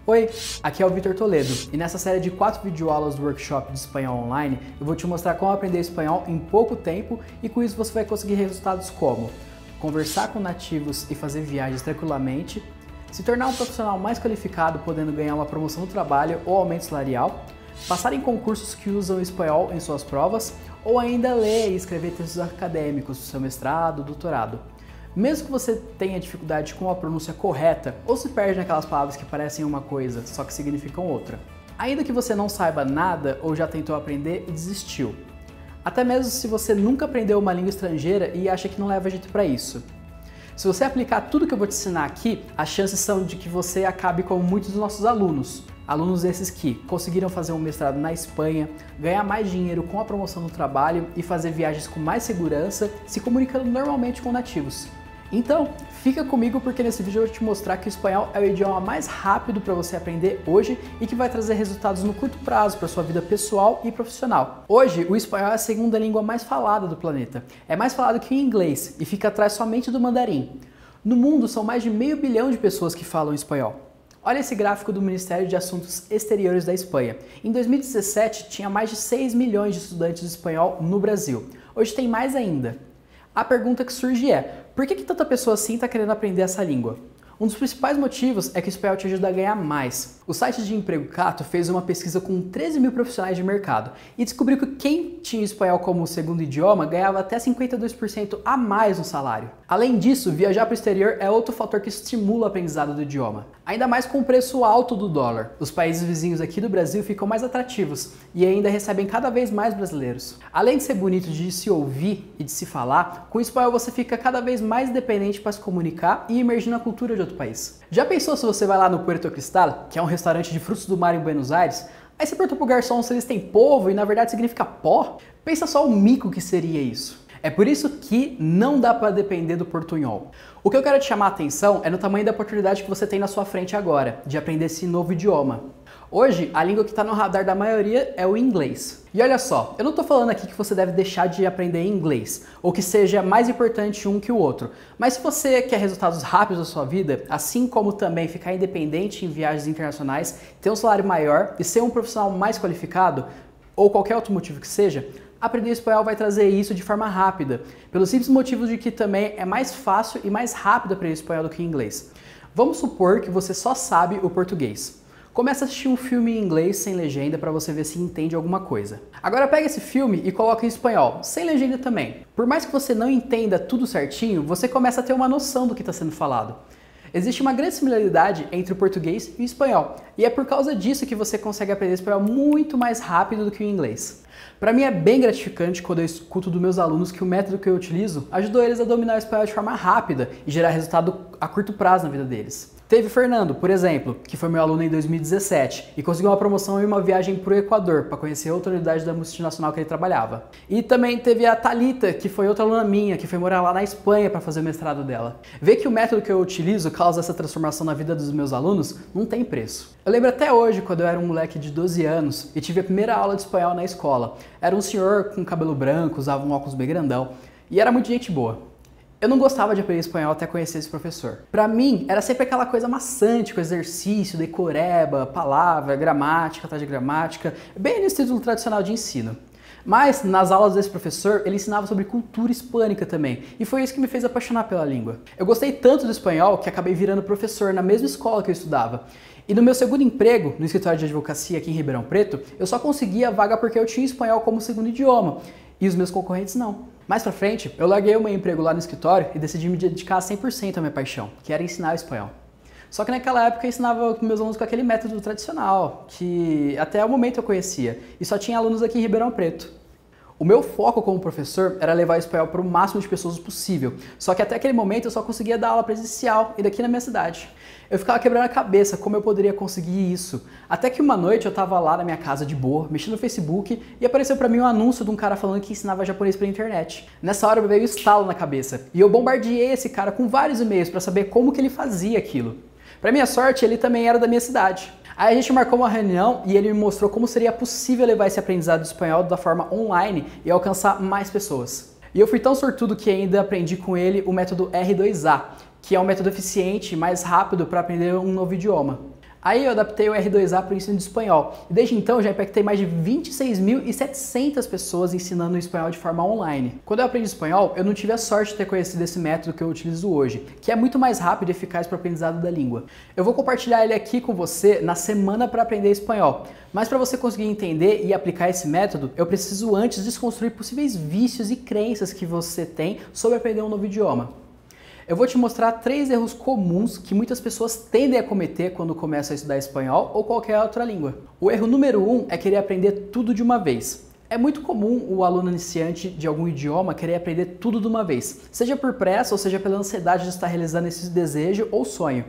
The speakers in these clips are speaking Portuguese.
Oi, aqui é o Vitor Toledo e nessa série de 4 videoaulas do workshop de espanhol online eu vou te mostrar como aprender espanhol em pouco tempo e com isso você vai conseguir resultados como conversar com nativos e fazer viagens tranquilamente, se tornar um profissional mais qualificado podendo ganhar uma promoção no trabalho ou aumento salarial, passar em concursos que usam o espanhol em suas provas ou ainda ler e escrever textos acadêmicos do seu mestrado, doutorado. Mesmo que você tenha dificuldade com a pronúncia correta ou se perde naquelas palavras que parecem uma coisa, só que significam outra. Ainda que você não saiba nada ou já tentou aprender e desistiu. Até mesmo se você nunca aprendeu uma língua estrangeira e acha que não leva jeito para isso. Se você aplicar tudo que eu vou te ensinar aqui, as chances são de que você acabe como muitos dos nossos alunos. Alunos esses que conseguiram fazer um mestrado na Espanha, ganhar mais dinheiro com a promoção no trabalho e fazer viagens com mais segurança, se comunicando normalmente com nativos. Então, fica comigo porque nesse vídeo eu vou te mostrar que o espanhol é o idioma mais rápido para você aprender hoje e que vai trazer resultados no curto prazo para sua vida pessoal e profissional. Hoje, o espanhol é a segunda língua mais falada do planeta. É mais falado que o inglês e fica atrás somente do mandarim. No mundo, são mais de 500 milhão de pessoas que falam espanhol. Olha esse gráfico do Ministério de Assuntos Exteriores da Espanha. Em 2017, tinha mais de 6 milhões de estudantes de espanhol no Brasil. Hoje tem mais ainda. A pergunta que surge é, por que tanta pessoa assim está querendo aprender essa língua? Um dos principais motivos é que o espanhol te ajuda a ganhar mais. O site de emprego Cato fez uma pesquisa com 13 mil profissionais de mercado e descobriu que quem tinha espanhol como segundo idioma ganhava até 52% a mais no salário. Além disso, viajar para o exterior é outro fator que estimula o aprendizado do idioma. Ainda mais com o preço alto do dólar. Os países vizinhos aqui do Brasil ficam mais atrativos e ainda recebem cada vez mais brasileiros. Além de ser bonito de se ouvir e de se falar, com o espanhol você fica cada vez mais independente para se comunicar e imergir na cultura de outro país. Já pensou se você vai lá no Puerto Cristal, que é um restaurante de frutos do mar em Buenos Aires, aí você pergunta pro garçom se eles têm polvo e na verdade significa pó? Pensa só o mico que seria isso. É por isso que não dá para depender do portunhol. O que eu quero te chamar a atenção é no tamanho da oportunidade que você tem na sua frente agora, de aprender esse novo idioma. Hoje, a língua que está no radar da maioria é o inglês. E olha só, eu não estou falando aqui que você deve deixar de aprender inglês, ou que seja mais importante um que o outro. Mas se você quer resultados rápidos na sua vida, assim como também ficar independente em viagens internacionais, ter um salário maior e ser um profissional mais qualificado, ou qualquer outro motivo que seja, aprender espanhol vai trazer isso de forma rápida, pelo simples motivo de que também é mais fácil e mais rápido aprender espanhol do que inglês. Vamos supor que você só sabe o português. Começa a assistir um filme em inglês sem legenda para você ver se entende alguma coisa. Agora pega esse filme e coloca em espanhol, sem legenda também. Por mais que você não entenda tudo certinho, você começa a ter uma noção do que está sendo falado. Existe uma grande similaridade entre o português e o espanhol, e é por causa disso que você consegue aprender espanhol muito mais rápido do que o inglês. Para mim é bem gratificante quando eu escuto dos meus alunos que o método que eu utilizo ajudou eles a dominar o espanhol de forma rápida e gerar resultado a curto prazo na vida deles. Teve o Fernando, por exemplo, que foi meu aluno em 2017 e conseguiu uma promoção em uma viagem para o Equador para conhecer outra unidade da multinacional que ele trabalhava. E também teve a Thalita, que foi outra aluna minha, que foi morar lá na Espanha para fazer o mestrado dela. Ver que o método que eu utilizo causa essa transformação na vida dos meus alunos não tem preço. Eu lembro até hoje, quando eu era um moleque de 12 anos e tive a primeira aula de espanhol na escola. Era um senhor com cabelo branco, usava um óculos bem grandão e era muito gente boa. Eu não gostava de aprender espanhol até conhecer esse professor. Pra mim, era sempre aquela coisa maçante, com exercício, decoreba, palavra, gramática, atrás de gramática, bem no estilo tradicional de ensino. Mas, nas aulas desse professor, ele ensinava sobre cultura hispânica também, e foi isso que me fez apaixonar pela língua. Eu gostei tanto do espanhol que acabei virando professor na mesma escola que eu estudava. E no meu segundo emprego, no escritório de advocacia aqui em Ribeirão Preto, eu só conseguia a vaga porque eu tinha espanhol como segundo idioma, e os meus concorrentes não. Mais pra frente, eu larguei o meu emprego lá no escritório e decidi me dedicar 100% à minha paixão, que era ensinar o espanhol. Só que naquela época eu ensinava meus alunos com aquele método tradicional, que até o momento eu conhecia, e só tinha alunos aqui em Ribeirão Preto. O meu foco como professor era levar o espanhol para o máximo de pessoas possível, só que até aquele momento eu só conseguia dar aula presencial e daqui na minha cidade. Eu ficava quebrando a cabeça como eu poderia conseguir isso, até que uma noite eu estava lá na minha casa de boa, mexendo no Facebook e apareceu para mim um anúncio de um cara falando que ensinava japonês pela internet. Nessa hora eu veio um estalo na cabeça e eu bombardeei esse cara com vários e-mails para saber como que ele fazia aquilo. Para minha sorte, ele também era da minha cidade. Aí a gente marcou uma reunião e ele me mostrou como seria possível levar esse aprendizado de espanhol da forma online e alcançar mais pessoas. E eu fui tão sortudo que ainda aprendi com ele o método R2A, que é um método eficiente e mais rápido para aprender um novo idioma. Aí eu adaptei o R2A para o ensino de espanhol, e desde então já impactei mais de 26.700 pessoas ensinando o espanhol de forma online. Quando eu aprendi espanhol, eu não tive a sorte de ter conhecido esse método que eu utilizo hoje, que é muito mais rápido e eficaz para o aprendizado da língua. Eu vou compartilhar ele aqui com você na semana para aprender espanhol, mas para você conseguir entender e aplicar esse método, eu preciso antes desconstruir possíveis vícios e crenças que você tem sobre aprender um novo idioma. Eu vou te mostrar 3 erros comuns que muitas pessoas tendem a cometer quando começam a estudar espanhol ou qualquer outra língua. O erro número 1 é querer aprender tudo de uma vez. É muito comum o aluno iniciante de algum idioma querer aprender tudo de uma vez, seja por pressa ou seja pela ansiedade de estar realizando esse desejo ou sonho.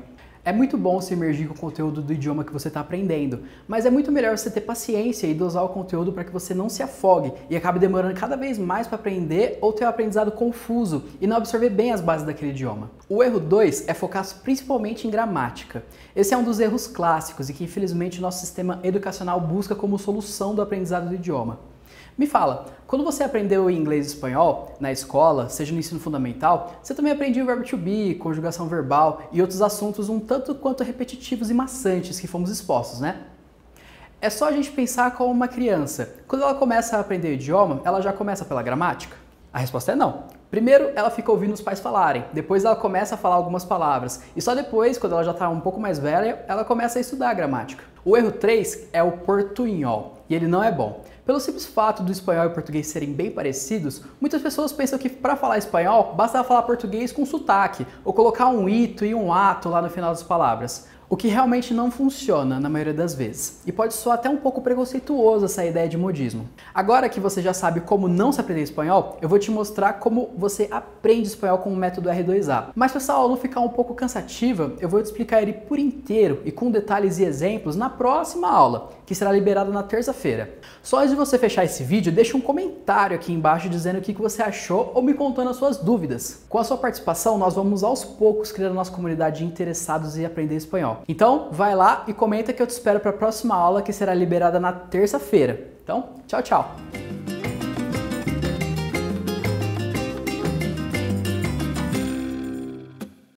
É muito bom se imergir com o conteúdo do idioma que você está aprendendo, mas é muito melhor você ter paciência e dosar o conteúdo para que você não se afogue e acabe demorando cada vez mais para aprender ou ter um aprendizado confuso e não absorver bem as bases daquele idioma. O erro 2 é focar principalmente em gramática. Esse é um dos erros clássicos e que infelizmente o nosso sistema educacional busca como solução do aprendizado do idioma. Me fala, quando você aprendeu inglês e espanhol na escola, seja no ensino fundamental, você também aprendia o verbo to be, conjugação verbal e outros assuntos um tanto quanto repetitivos e maçantes que fomos expostos, né? É só a gente pensar como uma criança. Quando ela começa a aprender o idioma, ela já começa pela gramática? A resposta é não. Primeiro, ela fica ouvindo os pais falarem, depois ela começa a falar algumas palavras, e só depois, quando ela já está um pouco mais velha, ela começa a estudar a gramática. O erro 3 é o portunhol, e ele não é bom. Pelo simples fato do espanhol e o português serem bem parecidos, muitas pessoas pensam que para falar espanhol, basta falar português com sotaque, ou colocar um ito e um ato lá no final das palavras. O que realmente não funciona na maioria das vezes. E pode soar até um pouco preconceituoso essa ideia de modismo. Agora que você já sabe como não se aprender espanhol, eu vou te mostrar como você aprende espanhol com o método R2A. Mas para essa aula não ficar um pouco cansativa, eu vou te explicar ele por inteiro e com detalhes e exemplos na próxima aula, que será liberada na terça-feira. Só antes de você fechar esse vídeo, deixa um comentário aqui embaixo dizendo o que você achou ou me contando as suas dúvidas. Com a sua participação, nós vamos aos poucos criando a nossa comunidade de interessados em aprender espanhol. Então, vai lá e comenta que eu te espero para a próxima aula que será liberada na terça-feira. Então, tchau, tchau!